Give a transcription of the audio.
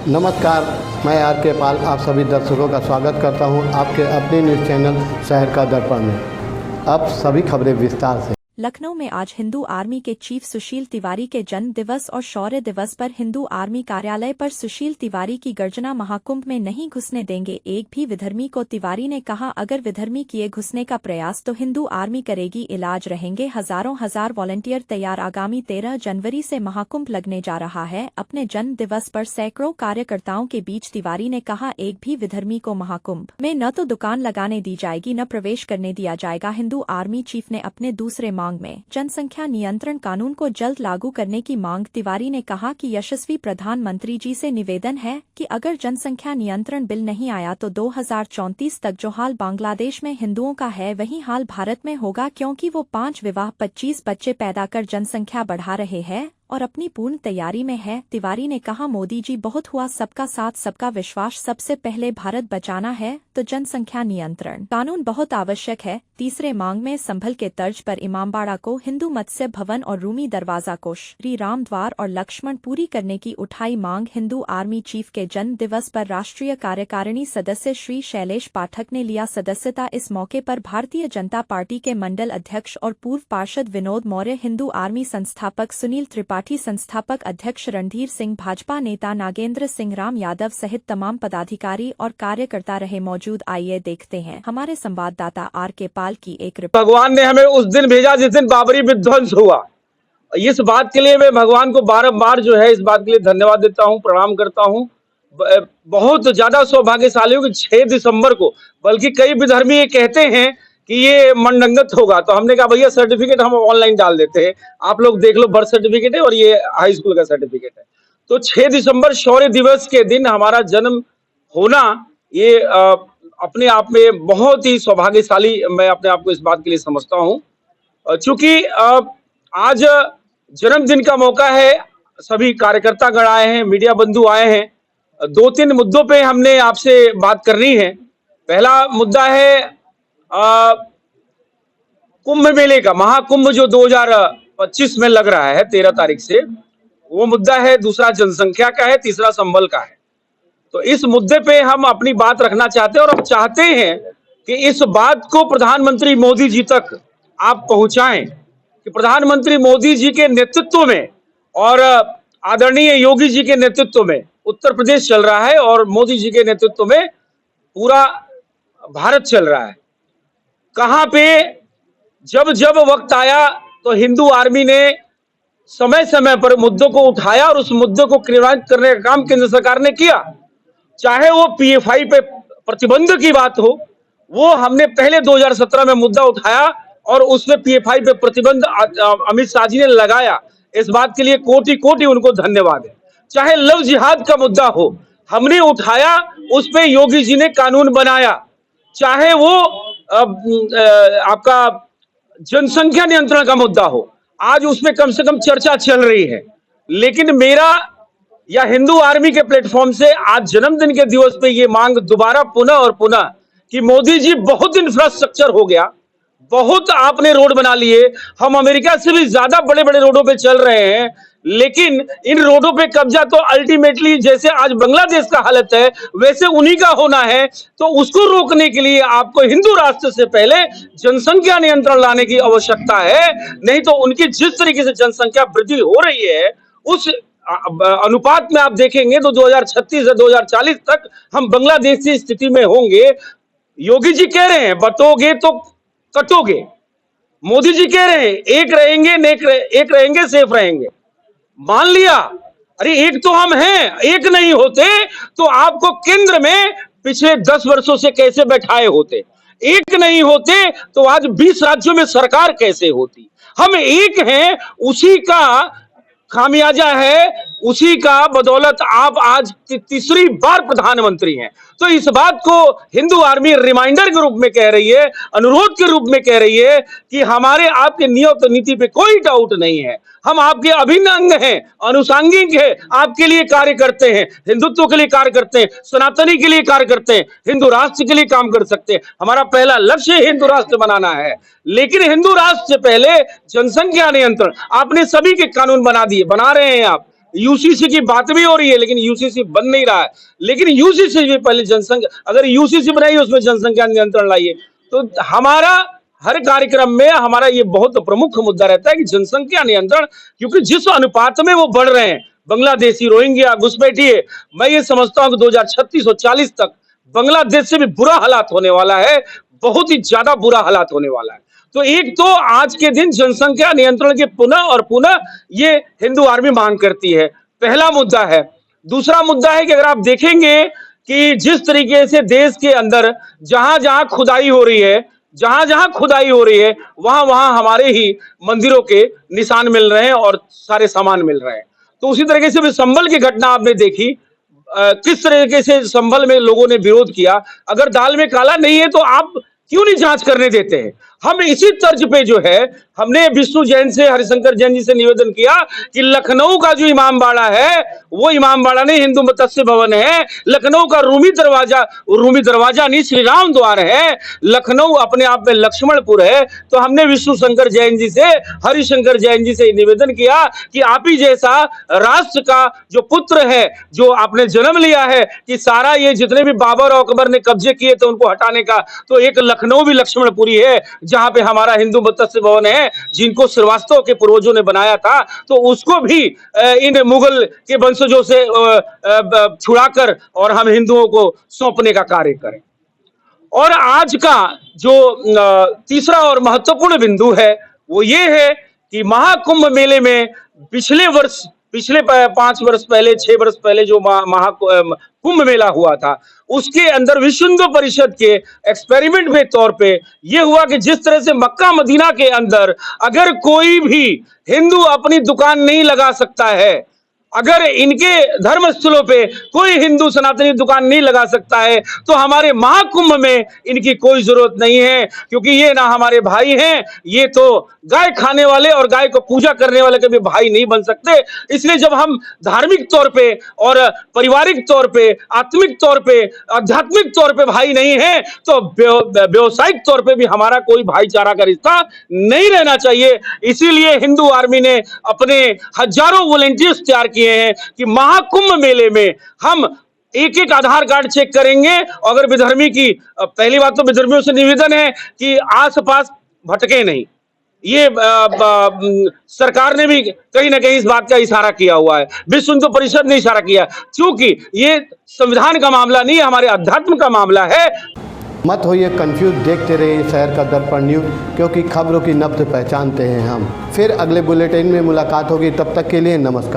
नमस्कार, मैं आर के पाल आप सभी दर्शकों का स्वागत करता हूं आपके अपने न्यूज़ चैनल शहर का दर्पण में। अब सभी खबरें विस्तार से। लखनऊ में आज हिंदू आर्मी के चीफ सुशील तिवारी के जन्म दिवस और शौर्य दिवस पर हिंदू आर्मी कार्यालय पर सुशील तिवारी की गर्जना महाकुंभ में नहीं घुसने देंगे एक भी विधर्मी को। तिवारी ने कहा, अगर विधर्मी किए घुसने का प्रयास तो हिंदू आर्मी करेगी। इलाज रहेंगे हजार वॉलंटियर तैयार। आगामी 13 जनवरी से महाकुंभ लगने जा रहा है। अपने जन्म दिवस पर सैकड़ों कार्यकर्ताओं के बीच तिवारी ने कहा, एक भी विधर्मी को महाकुंभ में न तो दुकान लगाने दी जाएगी न प्रवेश करने दिया जाएगा। हिंदू आर्मी चीफ ने अपने दूसरे मांग में जनसंख्या नियंत्रण कानून को जल्द लागू करने की मांग। तिवारी ने कहा कि यशस्वी प्रधानमंत्री जी से निवेदन है कि अगर जनसंख्या नियंत्रण बिल नहीं आया तो 2034 तक जो हाल बांग्लादेश में हिंदुओं का है वही हाल भारत में होगा, क्योंकि वो 5 विवाह 25 बच्चे पैदा कर जनसंख्या बढ़ा रहे हैं और अपनी पूर्ण तैयारी में है। तिवारी ने कहा, मोदी जी बहुत हुआ, सबका साथ सबका विश्वास, सबसे पहले भारत बचाना है तो जनसंख्या नियंत्रण कानून बहुत आवश्यक है। तीसरे मांग में संभल के तर्ज पर इमामबाड़ा को हिंदू मत्स्य भवन और रूमी दरवाजा को श्री राम द्वार और लक्ष्मण पूरी करने की उठाई मांग। हिंदू आर्मी चीफ के जन्म दिवस पर राष्ट्रीय कार्यकारिणी सदस्य श्री शैलेश पाठक ने लिया सदस्यता। इस मौके पर भारतीय जनता पार्टी के मंडल अध्यक्ष और पूर्व पार्षद विनोद मौर्य, हिंदू आर्मी संस्थापक सुनील त्रिपाठी, संस्थापक अध्यक्ष रणधीर सिंह, भाजपा नेता नागेंद्र सिंह राम यादव सहित तमाम पदाधिकारी और कार्यकर्ता रहे मौजूद। आइए देखते हैं हमारे संवाददाता आर के पाल की एक रिपोर्ट। भगवान ने हमें उस दिन भेजा जिस दिन बाबरी विध्वंस हुआ। इस बात के लिए मैं भगवान को बार-बार जो है इस बात के लिए धन्यवाद देता हूं, प्रणाम करता हूं। बहुत ज्यादा सौभाग्यशाली हूं कि 6 दिसंबर को, बल्कि कई विधर्मी ये कहते हैं कि ये मंडंगत होगा, तो हमने कहा भैया सर्टिफिकेट हम ऑनलाइन डाल देते हैं, आप लोग देख लो, बर्थ सर्टिफिकेट है और ये हाई स्कूल का सर्टिफिकेट है। तो 6 दिसंबर शौर्य दिवस के दिन हमारा जन्म होना ये अपने आप में बहुत ही सौभाग्यशाली मैं अपने आप को इस बात के लिए समझता हूं। चूंकि आज जन्मदिन का मौका है, सभी कार्यकर्ता गण आए हैं, मीडिया बंधु आए हैं। 2-3 मुद्दों पे हमने आपसे बात करनी है। पहला मुद्दा है कुंभ मेले का, महाकुंभ जो 2025 में लग रहा है 13 तारीख से, वो मुद्दा है। दूसरा जनसंख्या का है, तीसरा संबल का है। तो इस मुद्दे पे हम अपनी बात रखना चाहते हैं और हम चाहते हैं कि इस बात को प्रधानमंत्री मोदी जी तक आप पहुंचाएं कि प्रधानमंत्री मोदी जी के नेतृत्व में और आदरणीय योगी जी के नेतृत्व में उत्तर प्रदेश चल रहा है और मोदी जी के नेतृत्व में पूरा भारत चल रहा है। कहां पे जब जब वक्त आया तो हिंदू आर्मी ने समय समय पर मुद्दों को उठाया और उस मुद्दों को क्रियान्वित करने का काम केंद्र सरकार ने किया। चाहे वो पीएफआई पे प्रतिबंध की बात हो, वो हमने पहले 2017 में मुद्दा उठाया और उसमें पीएफआई पे प्रतिबंध अमित शाह जी ने लगाया। इस बात के लिए कोटि कोटि उनको धन्यवाद है। चाहे लव जिहाद का मुद्दा हो, हमने उठाया, उस पे योगी जी ने कानून बनाया। चाहे वो आपका जनसंख्या नियंत्रण का मुद्दा हो, आज उसमें कम से कम चर्चा चल रही है। लेकिन मेरा या हिंदू आर्मी के प्लेटफॉर्म से आज जन्मदिन के दिवस पे ये मांग दोबारा पुनः और पुनः कि मोदी जी बहुत इंफ्रास्ट्रक्चर हो गया, बहुत आपने रोड बना लिए, हम अमेरिका से भी ज्यादा बड़े बड़े रोडों पे चल रहे हैं, लेकिन इन रोडों पे कब्जा तो अल्टीमेटली जैसे आज बांग्लादेश का हालत है वैसे उन्हीं का होना है। तो उसको रोकने के लिए आपको हिंदू राष्ट्र से पहले जनसंख्या नियंत्रण लाने की आवश्यकता है। नहीं तो उनकी जिस तरीके से जनसंख्या वृद्धि हो रही है उस अनुपात में आप देखेंगे तो 2036 से 2040 तक हम बांग्लादेश की स्थिति में होंगे। योगी जी कह रहे हैं बटोगे तो कटोगे, मोदी जी कह रहे हैं एक रहेंगे सेफ रहेंगे। मान लिया, अरे एक तो हम हैं, एक नहीं होते तो आपको केंद्र में पिछले 10 वर्षों से कैसे बैठाए होते? एक नहीं होते तो आज 20 राज्यों में सरकार कैसे होती? हम एक हैं, उसी का खामियाजा है, उसी का बदौलत आप आज तीसरी बार प्रधानमंत्री हैं। तो इस बात को हिंदू आर्मी रिमाइंडर के रूप में कह रही है, अनुरोध के रूप में कह रही है कि हमारे आपके नियत नीति पे कोई डाउट नहीं है। हम आपके अभिन्न अंग हैं, अनुषांगिक हैं, आपके लिए कार्य करते हैं, हिंदुत्व के लिए कार्य करते हैं, सनातनी के लिए कार्य करते हैं, हिंदू राष्ट्र के लिए काम कर सकते हैं। हमारा पहला लक्ष्य हिंदू राष्ट्र बनाना है, लेकिन हिंदू राष्ट्र से पहले जनसंख्या नियंत्रण, आपने सभी के कानून बना दिए, बना रहे हैं आप। यूसीसी की बात भी हो रही है, लेकिन यूसीसी बन नहीं रहा है। लेकिन यूसीसी भी पहले जनसंख्या, अगर यूसीसी बनाइए उसमें जनसंख्या नियंत्रण लाइए। तो हमारा हर कार्यक्रम में हमारा ये बहुत प्रमुख मुद्दा रहता है कि जनसंख्या नियंत्रण, क्योंकि जिस अनुपात में वो बढ़ रहे हैं, बांग्लादेशी, रोहिंग्या, घुसपैठिए, मैं ये समझता हूं कि 2036 और 40 तक बांग्लादेश से भी बुरा हालात होने वाला है, बहुत ही ज्यादा बुरा हालात होने वाला है। तो एक तो आज के दिन जनसंख्या नियंत्रण के पुनः और पुनः ये हिंदू आर्मी मांग करती है, पहला मुद्दा है। दूसरा मुद्दा है कि अगर आप देखेंगे कि जिस तरीके से देश के अंदर जहां जहां खुदाई हो रही है, जहां जहां खुदाई हो रही है, वहां वहां हमारे ही मंदिरों के निशान मिल रहे हैं और सारे सामान मिल रहे हैं। तो उसी तरीके से भी संभल की घटना आपने देखी, किस तरीके से संभल में लोगों ने विरोध किया। अगर दाल में काला नहीं है तो आप क्यों नहीं जांच करने देते हैं? हम इसी तर्ज पे जो है, हमने विष्णु जैन से, हरिशंकर जैन जी से निवेदन किया कि लखनऊ का जो इमामबाड़ा है वो इमामबाड़ा नहीं, हिंदू मत्स्य भवन है। लखनऊ का रूमी दरवाजा नहीं, श्री राम द्वार है। लखनऊ अपने आप में लक्ष्मणपुर है। तो हमने विष्णु शंकर जैन जी से, हरिशंकर जैन जी से निवेदन किया कि आप ही जैसा राष्ट्र का जो पुत्र है, जो आपने जन्म लिया है, कि सारा ये जितने भी बाबर और अकबर ने कब्जे किए थे उनको हटाने का, तो एक लखनऊ भी लक्ष्मणपुरी है जहां पे हमारा हिंदू मत्स्य भवन है, जिनको श्रीवास्तव के पूर्वजों ने बनाया था। तो उसको भी इन मुगल के वंशजों से छुड़ाकर और हम हिंदुओं को सौंपने का कार्य करें। और आज का जो तीसरा और महत्वपूर्ण बिंदु है वो ये है कि महाकुंभ मेले में पिछले 5 वर्ष पहले, 6 वर्ष पहले जो कुंभ मेला हुआ था, उसके अंदर विश्व हिंदू परिषद के एक्सपेरिमेंट में तौर पे ये हुआ कि जिस तरह से मक्का मदीना के अंदर अगर कोई भी हिंदू अपनी दुकान नहीं लगा सकता है, अगर इनके धर्म स्थलों पे कोई हिंदू सनातनी दुकान नहीं लगा सकता है, तो हमारे महाकुंभ में इनकी कोई जरूरत नहीं है, क्योंकि ये ना हमारे भाई हैं, ये तो गाय खाने वाले और गाय को पूजा करने वाले कभी भाई नहीं बन सकते। इसलिए जब हम धार्मिक तौर पे और पारिवारिक तौर पे, आत्मिक तौर पे, आध्यात्मिक तौर पे भाई नहीं है, तो व्यवसायिक तौर पे भी हमारा कोई भाईचारा का रिश्ता नहीं रहना चाहिए। इसीलिए हिंदू आर्मी ने अपने हजारों वॉलंटियर्स तैयार किए हैं कि महाकुंभ मेले में हम एक एक आधार कार्ड चेक करेंगे। अगर विधर्मी की, पहली बात तो विधर्मियों से निवेदन है कि आसपास भटके नहीं। ये सरकार ने भी कहीं ना कहीं इस बात का इशारा किया हुआ है, विश्व हिंदू परिषद ने इशारा किया, क्योंकि ये संविधान का मामला नहीं है, हमारे अध्यात्म का मामला है। मत होइए कंफ्यूज, देखते रहिए शहर का दर्पण न्यूज़, क्योंकि खबरों की नब्ज पहचानते हैं हम। फिर अगले बुलेटिन में मुलाकात होगी, तब तक के लिए नमस्कार।